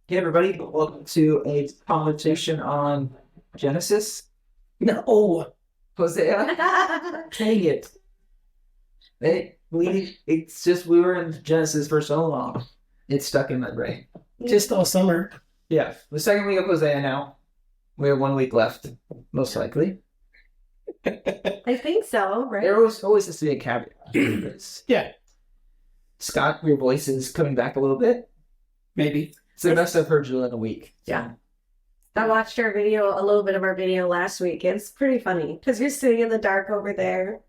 Hey everybody, welcome to a conversation on Genesis. No. Hosea. Dang it. It's just we were in Genesis for so long. It's stuck in my brain. Just all summer. Yeah. The second week of Hosea now. We have 1 week left, most likely. I think so, right? There always has to be a caveat. Yeah, Scott, your voice is coming back a little bit. maybe. It's the best I've heard you in a week. Yeah. I watched a little bit of our video last week. It's pretty funny because you're sitting in the dark over there.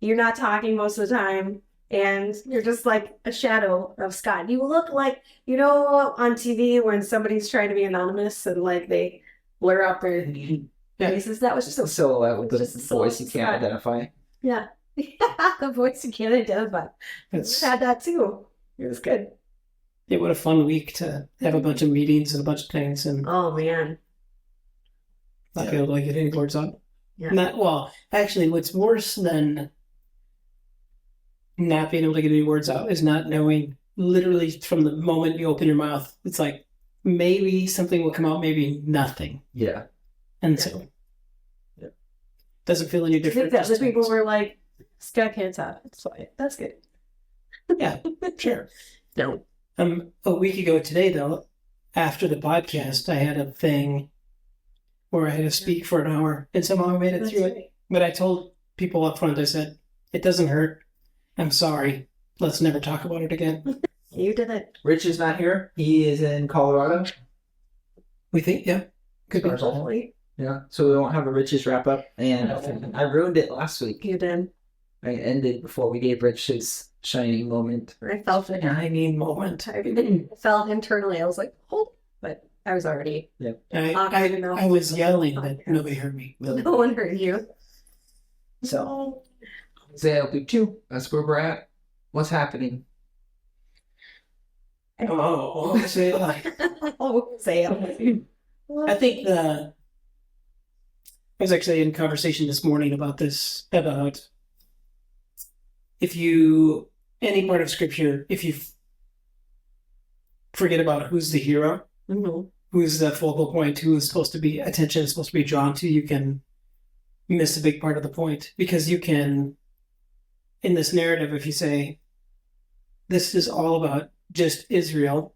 You're not talking most of the time. And you're just like a shadow of Scott. You look like, on TV when somebody's trying to be anonymous and like they blur out their faces. That was Just a silhouette with the just a voice you can't silhouette. identify. Yeah. The voice you can't identify. It's, I had that too. It was good. what a fun week to have a bunch of meetings and a bunch of things and Oh, man. not be able to get any words out. Yeah. Actually, what's worse than not being able to get any words out is not knowing literally from the moment you open your mouth. It's like maybe something will come out, maybe nothing. Yeah. And so doesn't feel any I think different. that the people were like, Scott can't talk. It's fine. That's good. Yeah, sure. No. A week ago today, though, after the podcast, I had a thing where I had to speak for an hour, and somehow I made it through it. But I told people up front, I said, it doesn't hurt. I'm sorry. Let's never talk about it again. You did it. Rich is not here. He is in Colorado. We think, yeah, could be. Hopefully. Yeah, so we won't have a Rich's wrap up, and I ruined it last week. You did. I ended before we gave Rich his shining moment. I felt it. I need moment. I felt internally. I was like, oh, but I was already. I was yelling, but nobody heard me. No one heard you. So, Hosea week 2. That's where we're at. What's happening? Oh, say it like. Oh, say it. I think I was actually in conversation this morning about this, about any part of scripture, if you forget about who's the hero, who's the focal point, who is supposed to be attention is supposed to be drawn to, you can miss a big part of the point. Because you can, in this narrative, if you say, this is all about just Israel,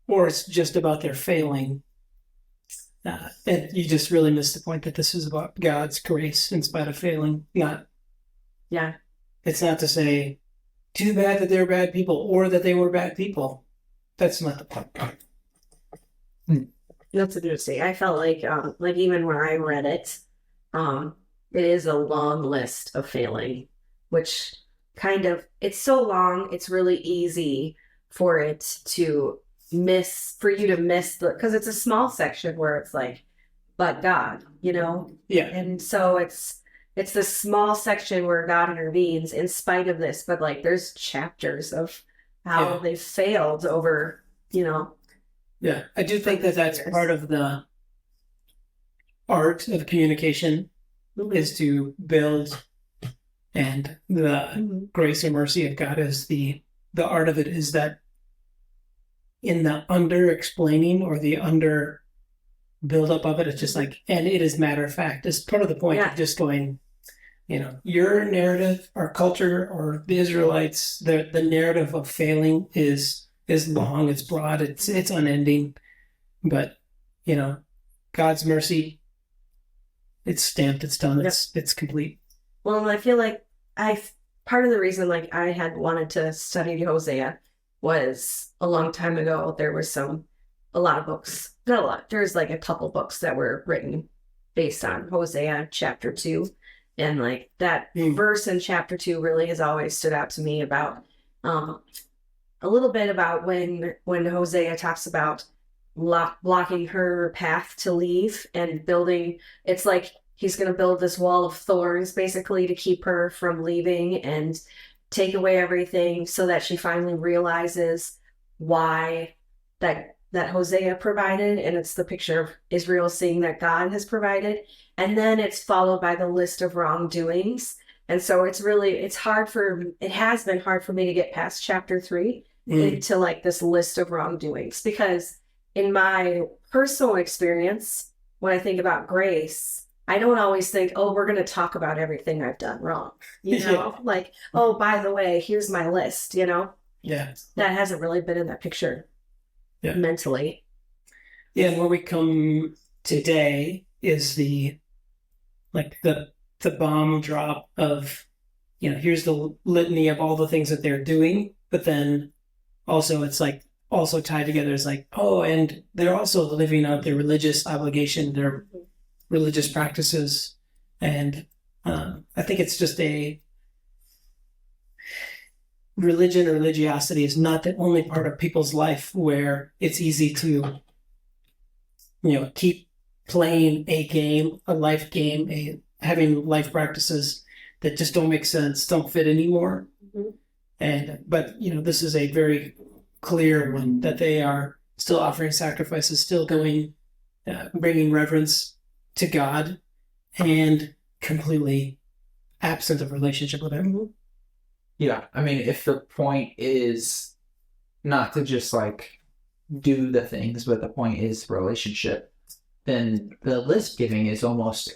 or it's just about their failing, and you just really miss the point that this is about God's grace in spite of failing. Yeah. It's not to say, too bad that they're bad people or that they were bad people. That's not the point. That's interesting. I felt like even when I read it, it is a long list of failing, which kind of, it's so long, it's really easy for you to miss because it's a small section where it's like, but God, Yeah. And so it's this small section where God intervenes in spite of this, but like there's chapters of how they failed over, Yeah. I do think that that's part of the art of communication is to build, and the grace and mercy of God is the art of it is that in the under explaining or the under build up of it, it's just like, and it is matter of fact. It's part of the point of just going, your narrative, our culture, or the Israelites, the narrative of failing is long, it's broad, it's unending, but God's mercy, it's stamped, it's done, it's complete. Well, I feel like part of the reason like I had wanted to study Hosea was a long time ago. There was a lot of books, not a lot. There's like a couple books that were written based on Hosea chapter 2. And like that verse in chapter 2 really has always stood out to me about a little bit about when Hosea talks about blocking her path to leave and building. It's like he's going to build this wall of thorns basically to keep her from leaving and take away everything so that she finally realizes why that Hosea provided. And it's the picture of Israel seeing that God has provided. And then it's followed by the list of wrongdoings. And so it has been hard for me to get past chapter 3 into like this list of wrongdoings, because in my personal experience, when I think about grace, I don't always think, oh, we're going to talk about everything I've done wrong. You know, like, oh, by the way, here's my list, you know? Yeah. That hasn't really been in that picture mentally. Yeah, and where we come today is the bomb drop of, here's the litany of all the things that they're doing, but then also it's like also tied together is like, oh, and they're also living out their religious obligation, their religious practices. And I think it's just religion or religiosity is not the only part of people's life where it's easy to, keep playing a game, a life game, having life practices that just don't make sense, don't fit anymore. But this is a very clear one that they are still offering sacrifices, still going, bringing reverence to God, and completely absent of relationship with Him. Yeah, I mean, if the point is not to just like do the things, but the point is relationship, then the list giving is almost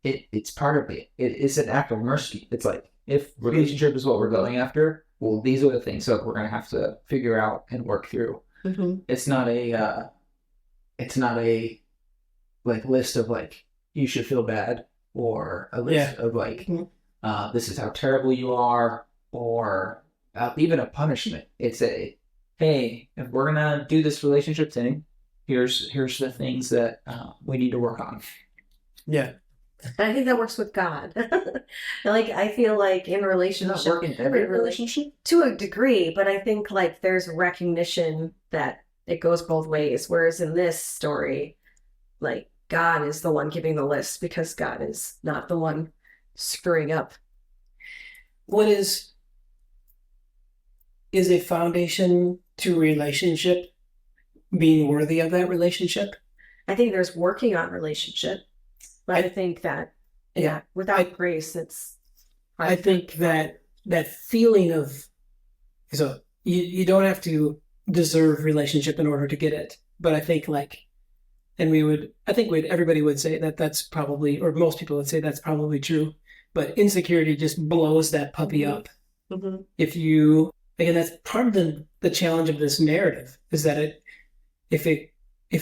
it's part of it. It's an act of mercy. It's like, if relationship is what we're going after, well, these are the things that we're going to have to figure out and work through. It's not a like list of like, you should feel bad, or a list of like, this is how terrible you are, or even a punishment. It's a, hey, if we're gonna do this relationship thing, here's the things that we need to work on. Yeah. And I think that works with God. Like, I feel like in relationship, every relationship to a degree, but I think like there's recognition that it goes both ways. Whereas in this story, like, God is the one giving the list because God is not the one screwing up. What is a foundation to relationship being worthy of that relationship? I think there's working on relationship, but I think that without grace, it's hard. I think that feeling of, so you don't have to deserve relationship in order to get it, but I think everybody would say that that's probably, or most people would say that's probably true, but insecurity just blows that puppy up. If you, again, that's part of the challenge of this narrative, is that if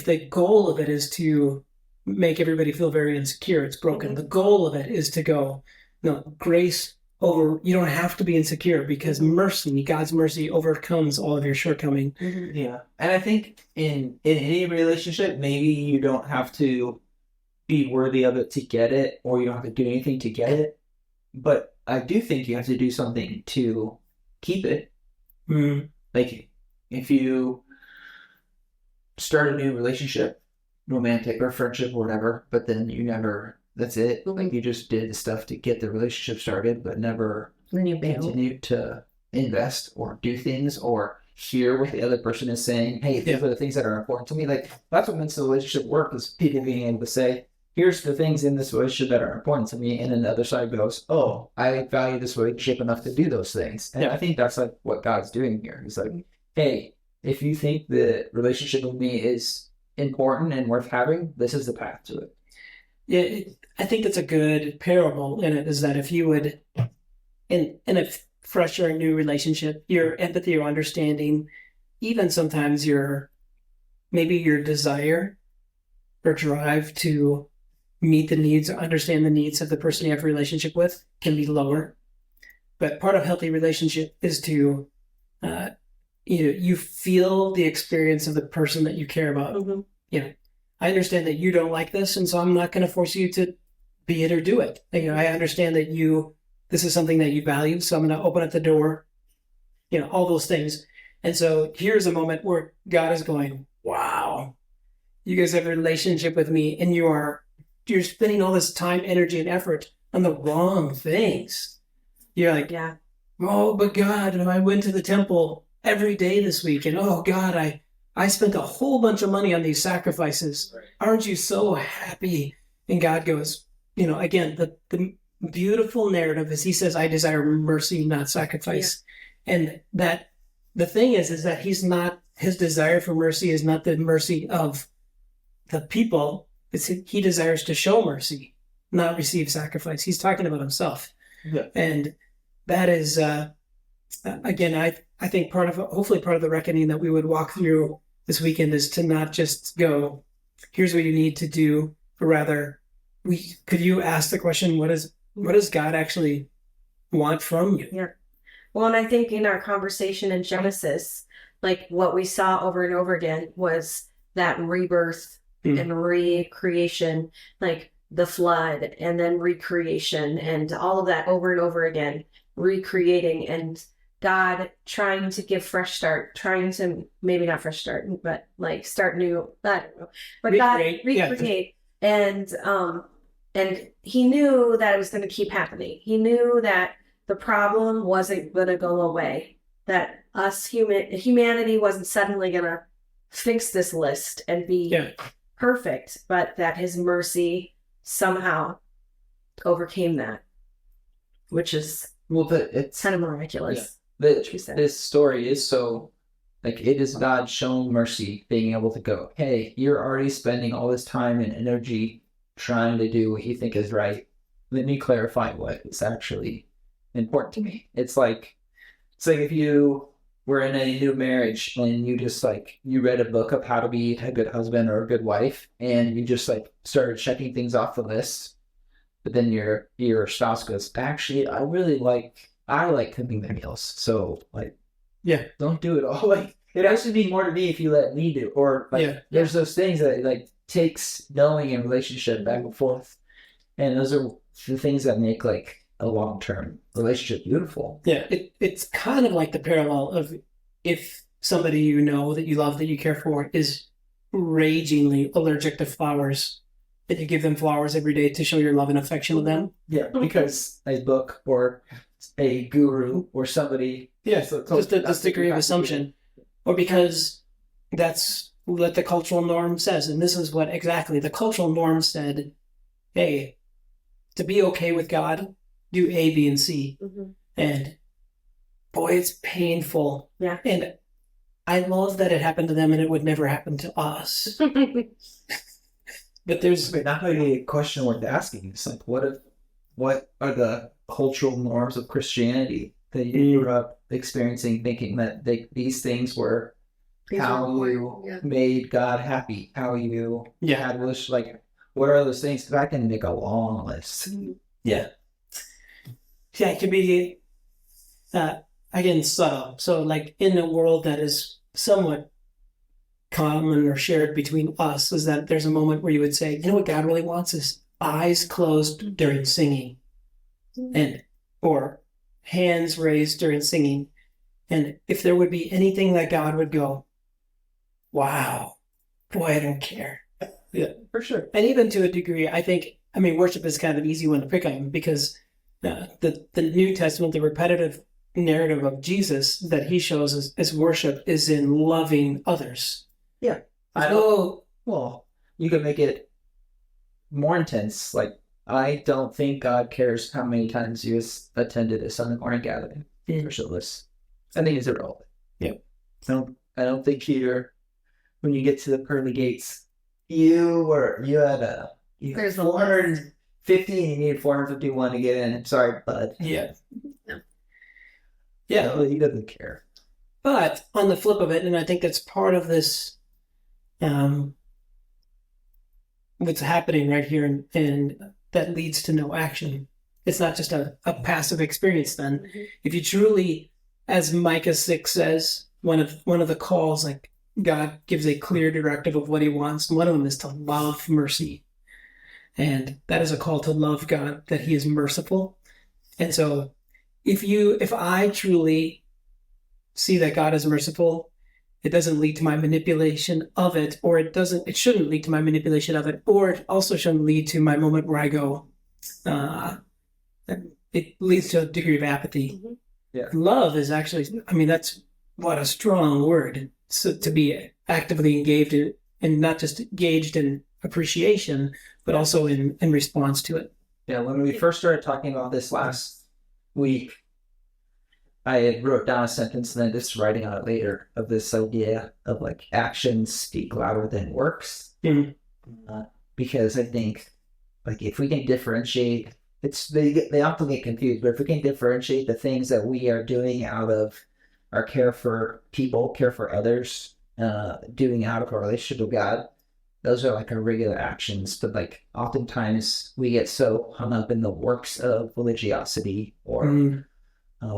the goal of it is to make everybody feel very insecure, it's broken. The goal of it is to go, no, grace over, you don't have to be insecure, because mercy, God's mercy overcomes all of your shortcoming. Yeah. And I think in any relationship, maybe you don't have to be worthy of it to get it, or you don't have to do anything to get it. But I do think you have to do something to keep it. Like, if you start a new relationship, romantic or friendship or whatever, but then you never, that's it. Like, you just did the stuff to get the relationship started, but never continued to invest or do things or hear what the other person is saying. Hey, these are the things that are important to me. Like, that's what makes the relationship work, is people being able to say, here's the things in this relationship that are important to me. And then the other side goes, oh, I value this relationship enough to do those things. And I think that's like what God's doing here. He's like, hey, if you think the relationship with me is important and worth having, this is the path to it. Yeah, I think that's a good parable in it, is that if you would, in a fresh or new relationship, your empathy or understanding, even sometimes maybe your desire or drive to meet the needs or understand the needs of the person you have a relationship with can be lower. But part of healthy relationship is to, you feel the experience of the person that you care about. I understand that you don't like this, and so I'm not going to force you to be it or do it. I understand that this is something that you value, so I'm going to open up the door, all those things. And so here's a moment where God is going, wow, you guys have a relationship with me, and you're spending all this time, energy, and effort on the wrong things. You're like, oh, but God, I went to the temple every day this week, and oh God, I spent a whole bunch of money on these sacrifices. Aren't you so happy? And God goes, again, the beautiful narrative is, He says, I desire mercy, not sacrifice. And that the thing is that He's not his desire for mercy is not the mercy of the people. He desires to show mercy, not receive sacrifice. He's talking about himself. Yeah. And that is, again, I think hopefully part of the reckoning that we would walk through this weekend is to not just go, here's what you need to do, but rather, could you ask the question, what does God actually want from you? Yeah. Well, and I think in our conversation in Genesis, like what we saw over and over again was that rebirth and recreation, like the flood and then recreation and all of that over and over again, recreating and God trying to give fresh start, trying to maybe not fresh start, but like start new, I don't know, but recreate. Yeah. And he knew that it was going to keep happening. He knew that the problem wasn't going to go away, that humanity wasn't suddenly going to fix this list and be perfect, but that his mercy somehow overcame that, which is it's kind of miraculous. This story is so, like, it is God showing mercy, being able to go, hey, you're already spending all this time and energy trying to do what you think is right. Let me clarify what is actually important to me. It's like if you were in a new marriage and you just you read a book of how to be a good husband or a good wife, and you just started checking things off the list, but then your spouse goes, actually, I like cooking the meals, so don't do it all. It has to be more to me if you let me do, or there's those things that takes knowing and relationship back and forth, and those are the things that make a long-term relationship beautiful. Yeah, it's kind of like the parallel of if somebody you know that you love, that you care for, is ragingly allergic to flowers, and you give them flowers every day to show your love and affection to them. Yeah, because a book or a guru or somebody. Yeah, so just this degree of assumption. Or because that's what the cultural norm says. And this is what exactly the cultural norm said. Hey, to be okay with God, do A, B, and C. Mm-hmm. And boy, it's painful. Yeah. And I love that it happened to them and it would never happen to us. But there's not really a question worth asking. It's what are the cultural norms of Christianity that you grew up experiencing, thinking that these things were how you made God happy, how you had wish, what are those things? Because I can make a long list. Yeah, it can be again subtle. So in a world that is somewhat common or shared between us, is that there's a moment where you would say, you know what God really wants is eyes closed during singing, or hands raised during singing. And if there would be anything that God would go, wow, boy, I don't care. Yeah, for sure. And even to a degree, worship is kind of an easy one to pick on, because the New Testament, the repetitive narrative of Jesus that he shows as worship is in loving others. Yeah. Well, you could make it more intense. I don't think God cares how many times you attended a Sunday morning gathering or service. I think it's irrelevant. Yeah. I don't think when you get to the pearly gates, you had there's 450 and you needed 451 to get in. Sorry, bud. Yeah. Yeah, he doesn't care. But on the flip of it, and I think that's part of this, what's happening right here, and that leads to no action. It's not just a passive experience then. Mm-hmm. If you truly, as Micah 6 says, one of the calls, God gives a clear directive of what he wants, and one of them is to love mercy. And that is a call to love God, that he is merciful. And so if I truly see that God is merciful, it doesn't lead to my manipulation of it, or it shouldn't lead to my manipulation of it, or it also shouldn't lead to my moment where I go, it leads to a degree of apathy. Mm-hmm. Yeah. Love is actually, that's what a strong word. So to be actively engaged in, and not just engaged in appreciation, but also in response to it. Yeah, when we first started talking about this last week, I wrote down a sentence and then just writing on it later of this idea of like actions speak louder than works. Mhm. Because I think like if we can differentiate, they often get confused, but if we can differentiate the things that we are doing out of our care for people, care for others, doing out of our relationship with God, those are like our regular actions. But like oftentimes we get so hung up in the works of religiosity or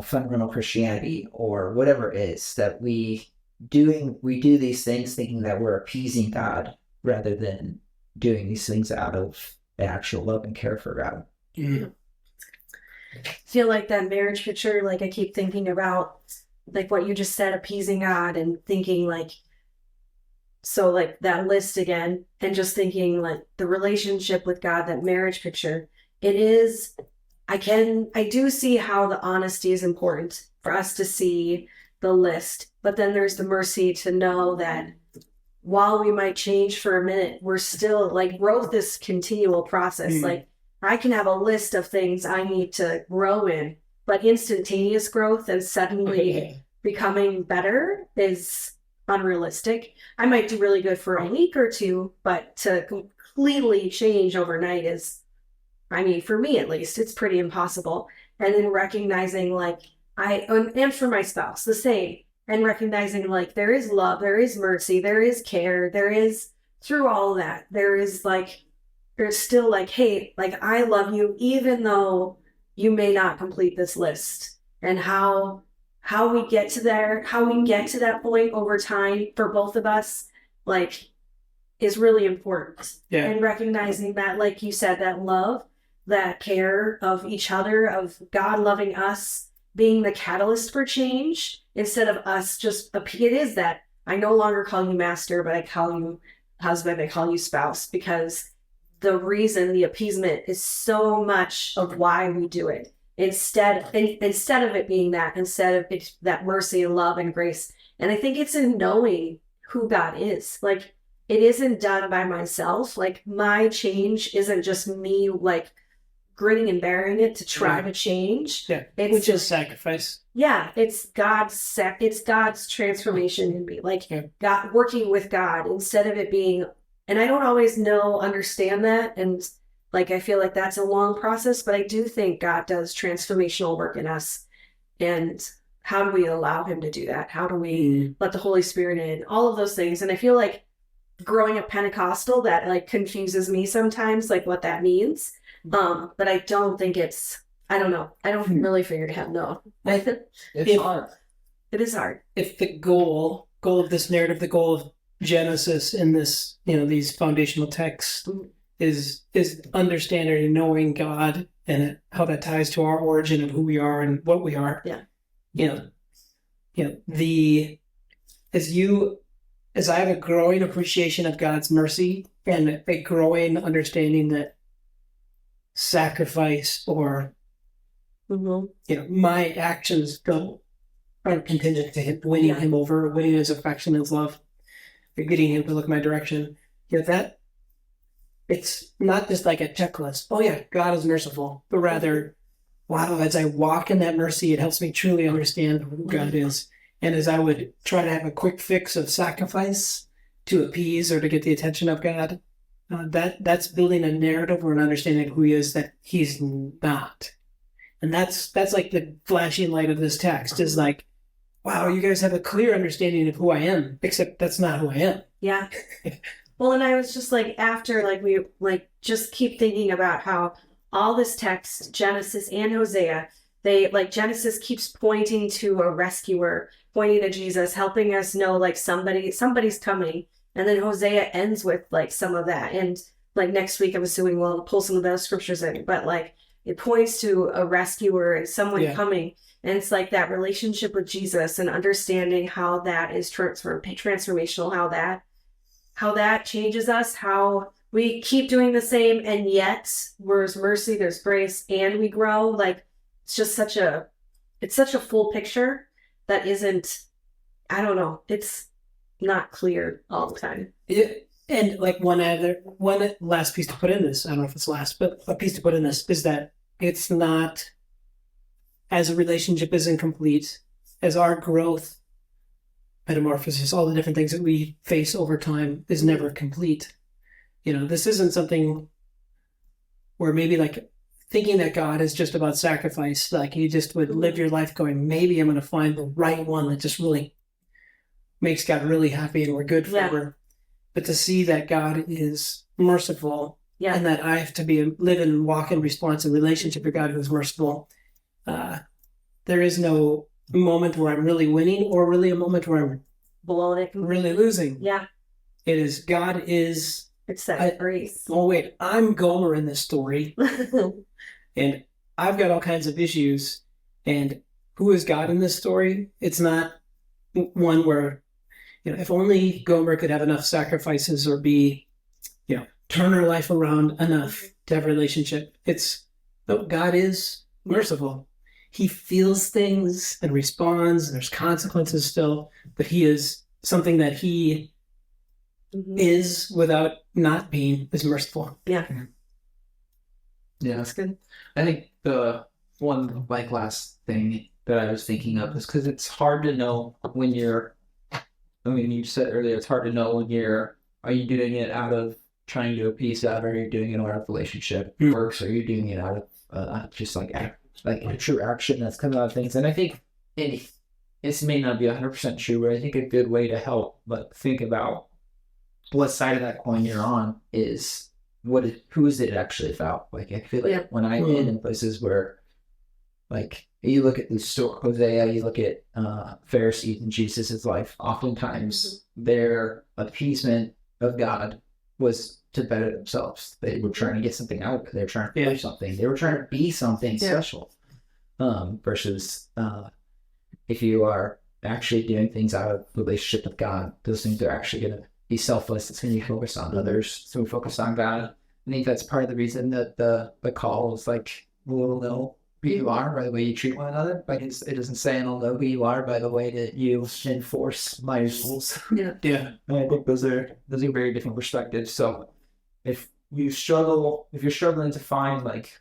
fundamental Christianity or whatever it is that we do these things thinking that we're appeasing God rather than doing these things out of actual love and care for God. Mhm. Feel like that marriage picture, like I keep thinking about like what you just said, appeasing God, and thinking like, so like that list again, and just thinking like the relationship with God, that marriage picture, it is, I do see how the honesty is important for us to see the list, but then there's the mercy to know that while we might change for a minute, we're still like growth is continual process. Like I can have a list of things I need to grow in, but instantaneous growth and suddenly becoming better is unrealistic. I might do really good for a week or two, but to completely change overnight is, I mean, for me at least, it's pretty impossible. And then recognizing like and for my spouse, the same, and recognizing like there is love, there is mercy, there is care, there is, through all of that, there is like, there's still like, hey, like I love you, even though you may not complete this list. And how we get to there, how we get to that point over time for both of us, like is really important. Yeah. And recognizing that, like you said, that love, that care of each other, of God loving us, being the catalyst for change instead of us just, it is that I no longer call you master, but I call you husband, I call you spouse, because the reason, the appeasement is so much of why we do it. Instead of it being that, instead of it, that mercy and love and grace. And I think it's in knowing who God is. Like it isn't done by myself. Like my change isn't just me like gritting and bearing it to try to change. Yeah, it's which is sacrifice. Yeah, it's God's transformation in me. Like God, working with God instead of it being, and I don't always understand that, and like I feel like that's a long process, but I do think God does transformational work in us. And how do we allow him to do that? How do we let the Holy Spirit in? All of those things. And I feel like growing up Pentecostal, that like confuses me sometimes, like what that means. But I don't think I don't know. I don't really figure it out. No. It's hard. It is hard. If the goal of this narrative, the goal of Genesis in this, these foundational texts is understanding and knowing God and how that ties to our origin of who we are and what we are. Yeah. As I have a growing appreciation of God's mercy and a growing understanding that sacrifice or my actions aren't contingent to him winning him over, winning his affection, his love, or getting him to look my direction. That it's not just like a checklist. Oh yeah, God is merciful, but rather, wow, as I walk in that mercy, it helps me truly understand who God is. And as I would try to have a quick fix of sacrifice to appease or to get the attention of God, that's building a narrative or an understanding of who he is that he's not. And that's like the flashing light of this text is like, wow, you guys have a clear understanding of who I am, except that's not who I am. Yeah. Well, and I was just like, after like we like just keep thinking about how all this text, Genesis and Hosea, they like Genesis keeps pointing to a rescuer, pointing to Jesus, helping us know like somebody's coming. And then Hosea ends with like some of that. And like next week, I'm assuming we'll pull some of those scriptures in, but like it points to a rescuer and someone coming. And it's like that relationship with Jesus and understanding how that is transformational, how that changes us, how we keep doing the same. And yet there's mercy, there's grace, and we grow. Like it's just such a full picture that isn't, I don't know. It's not clear all the time. Yeah. And like one last piece to put in this, I don't know if it's last, but a piece to put in this is that it's not as a relationship isn't complete, as our growth, metamorphosis, all the different things that we face over time is never complete. This isn't something where maybe like thinking that God is just about sacrifice, like you just would live your life going, maybe I'm going to find the right one that just really makes God really happy and we're good forever. But to see that God is merciful and that I have to live and walk in response in relationship with God who is merciful, there is no moment where I'm really winning or really a moment where I'm blowing it, really losing. Yeah. It is God is. It's that grace. Oh, wait, I'm Gomer in this story. And I've got all kinds of issues. And who is God in this story? It's not one where, if only Gomer could have enough sacrifices or be, turn her life around enough to have a relationship. No, God is merciful. He feels things and responds, and there's consequences still, but he is something that he is without not being is merciful. Yeah. Yeah, that's good. I think the one last thing that I was thinking of is because it's hard to know when you said earlier, it's hard to know are you doing it out of trying to appease God, or are you doing it out of relationship works, or are you doing it out of just like a true action that's coming out of things. And I think this may not be 100% true, but I think a good way to help, think about what side of that coin you're on is who is it actually about? Like, I feel like when I'm in places where, like, you look at the story, Hosea, you look at Pharisees in Jesus' life, oftentimes their appeasement of God was to better themselves. They were trying to get something out of it. They were trying to do something. They were trying to be something special. Versus if you are actually doing things out of relationship with God, those things are actually going to be selfless. It's going to be focused on others. It's going to focus on God. I think that's part of the reason that the call is like, we'll know who you are by the way you treat one another. Like it doesn't say, I'll know who you are by the way that you enforce my rules. Yeah. And I think those are very different perspectives. So if you're struggling to find like,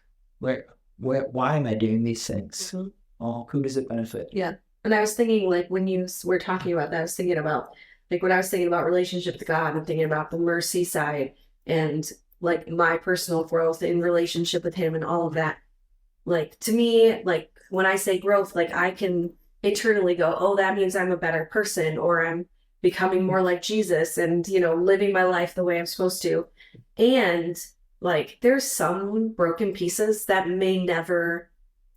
why am I doing these things? Who does it benefit? Yeah. And I was thinking, like, when you were talking about that, I was thinking about, like, when I was thinking about relationship with God, I'm thinking about the mercy side and, like, my personal growth in relationship with him and all of that. Like, to me, like, when I say growth, like, I can internally go, oh, that means I'm a better person, or I'm becoming more like Jesus and, living my life the way I'm supposed to. And, like, there's some broken pieces that may never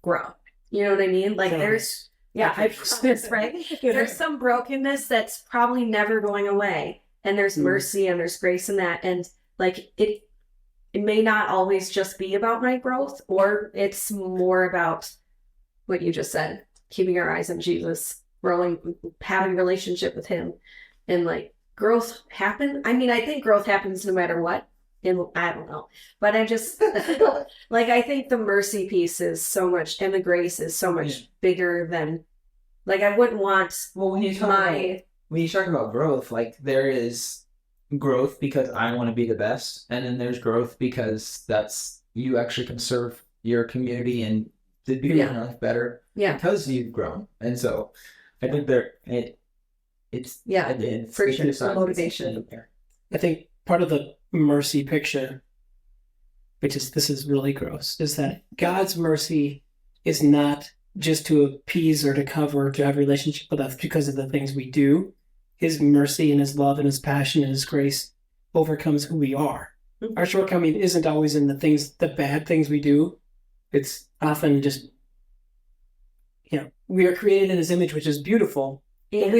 grow. You know what I mean? Like, there's... Yeah, I promise, right? There's some brokenness that's probably never going away. And there's mercy and there's grace in that. And like it may not always just be about my growth, or it's more about what you just said, keeping our eyes on Jesus, having a relationship with him. And like growth happen. I mean, I think growth happens no matter what. And I don't know. But I just like I think the mercy piece is so much, and the grace is so much bigger than, like, I wouldn't want when you talk about growth, like there is growth because I want to be the best, and then there's growth because that's you actually can serve your community and to do your life better because you've grown. And so I think it's for sure motivation. I think part of the mercy picture, this is really gross, is that God's mercy is not just to appease or to cover or to have a relationship with us because of the things we do. His mercy and his love and his passion and his grace overcomes who we are. Our shortcoming isn't always in the bad things we do. It's often just, we are created in his image, which is beautiful. But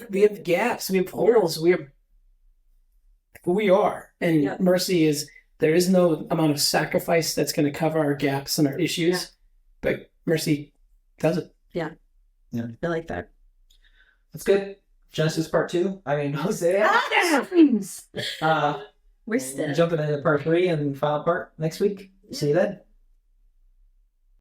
we have gaps, we have holes, we have who we are. And mercy is, there is no amount of sacrifice that's going to cover our gaps and our issues, but mercy does it. Yeah. I like that. That's good. Genesis part 2. I mean, Hosea. We're still jumping into part 3 and final part next week. See you then.